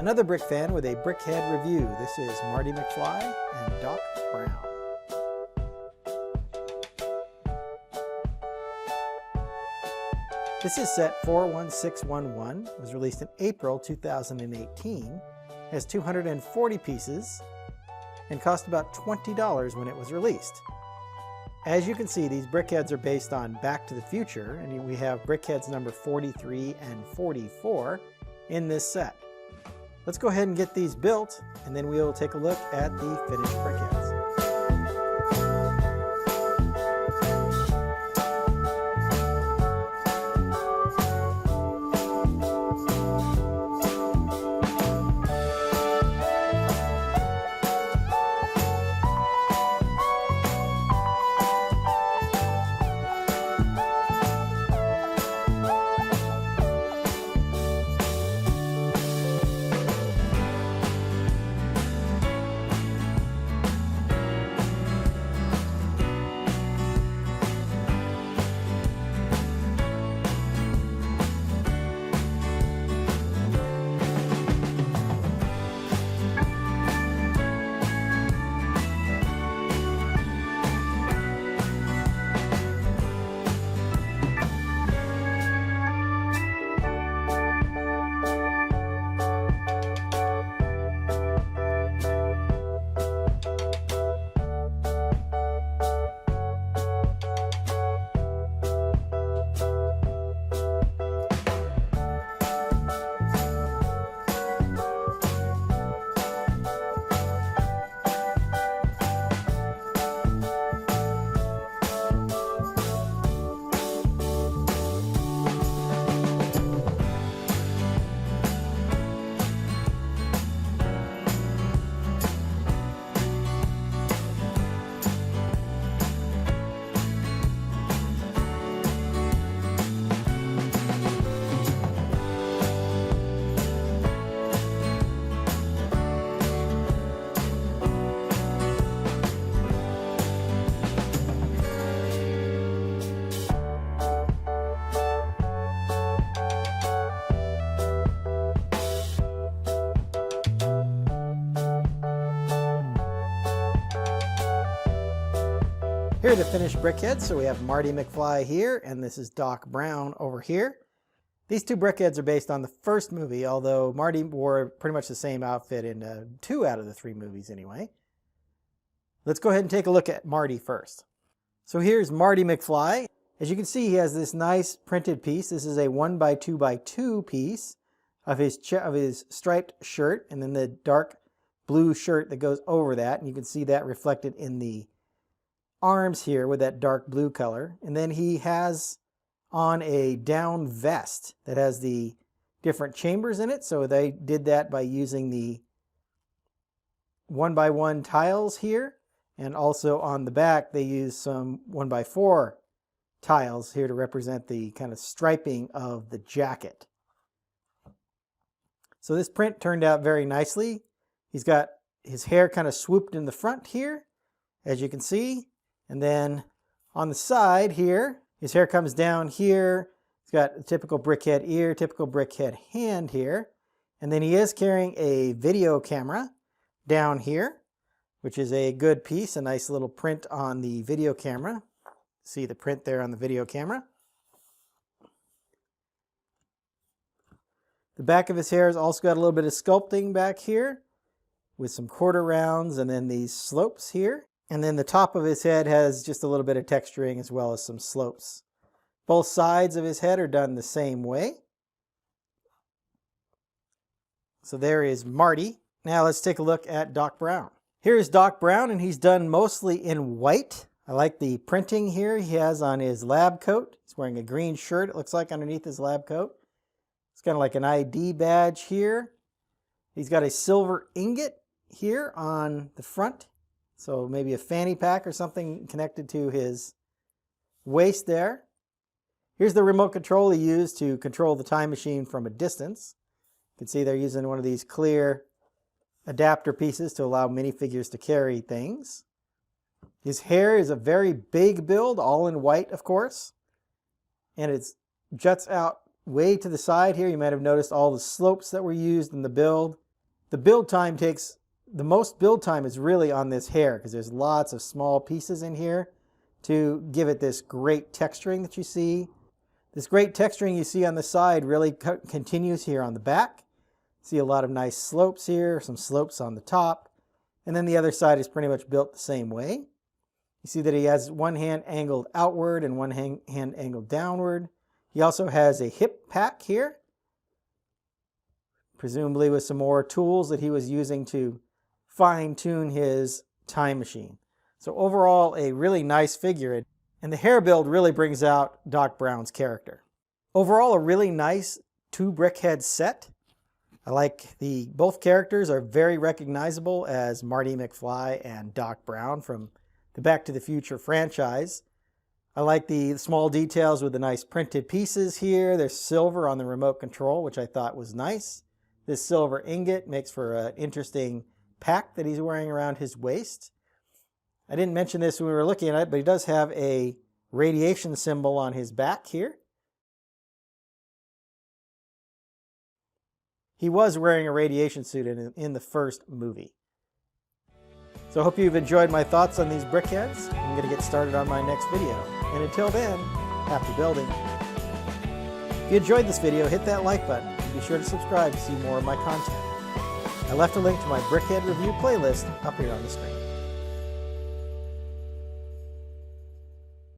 Another Brick fan with a BrickHead review. This is Marty McFly and Doc Brown. This is set 41611. It was released in April 2018. Has 240 pieces and cost about $20 when it was released. As you can see, these BrickHeadz are based on Back to the Future, and we have BrickHeadz number 43 and 44 in this set. Let's go ahead and get these built, and then we'll take a look at the finished BrickHeadz. Here are the finished BrickHeadz. So we have Marty McFly here, and this is Doc Brown over here. These two BrickHeadz are based on the first movie, although Marty wore pretty much the same outfit in 2 out of the 3 movies anyway. Let's go ahead and take a look at Marty first. So here's Marty McFly. As you can see, he has this nice printed piece. This is a 1x2x2 piece of his striped shirt, and then the dark blue shirt that goes over that, and you can see that reflected in the arms here with that dark blue color. And then he has on a down vest that has the different chambers in it. So they did that by using the 1x1 tiles here, and also on the back they used some 1x4 tiles here to represent the kind of striping of the jacket. So this print turned out very nicely. He's got his hair kind of swooped in the front here, as you can see. And then on the side here, his hair comes down here. He's got a typical BrickHead ear, typical BrickHead hand here. And then he is carrying a video camera down here, which is a good piece, a nice little print on the video camera. See the print there on the video camera. The back of his hair has also got a little bit of sculpting back here with some quarter rounds and then these slopes here. And then the top of his head has just a little bit of texturing as well as some slopes. Both sides of his head are done the same way. So there is Marty. Now let's take a look at Doc Brown. Here is Doc Brown, and he's done mostly in white. I like the printing here he has on his lab coat. He's wearing a green shirt, it looks like, underneath his lab coat. It's kind of like an ID badge here. He's got a silver ingot here on the front. So maybe a fanny pack or something connected to his waist there. Here's the remote control he used to control the time machine from a distance. You can see they're using one of these clear adapter pieces to allow minifigures to carry things. His hair is a very big build, all in white, of course. And it juts out way to the side here. You might have noticed all the slopes that were used in the build. The build time takes, the most build time is really on this hair because there's lots of small pieces in here to give it this great texturing that you see. This great texturing you see on the side really continues here on the back. See a lot of nice slopes here, some slopes on the top. And then the other side is pretty much built the same way. You see that he has one hand angled outward and one hand angled downward. He also has a hip pack here, presumably with some more tools that he was using to fine-tune his time machine. So overall, a really nice figure, and the hair build really brings out Doc Brown's character. Overall, a really nice 2 BrickHeadz set. I like both characters are very recognizable as Marty McFly and Doc Brown from the Back to the Future franchise. I like the small details with the nice printed pieces here. There's silver on the remote control, which I thought was nice. This silver ingot makes for an interesting pack that he's wearing around his waist. I didn't mention this when we were looking at it, but he does have a radiation symbol on his back here. He was wearing a radiation suit in the first movie. So I hope you've enjoyed my thoughts on these BrickHeadz. I'm going to get started on my next video. And until then, happy building. If you enjoyed this video, hit that like button and be sure to subscribe to see more of my content. I left a link to my BrickHead review playlist up here on the screen.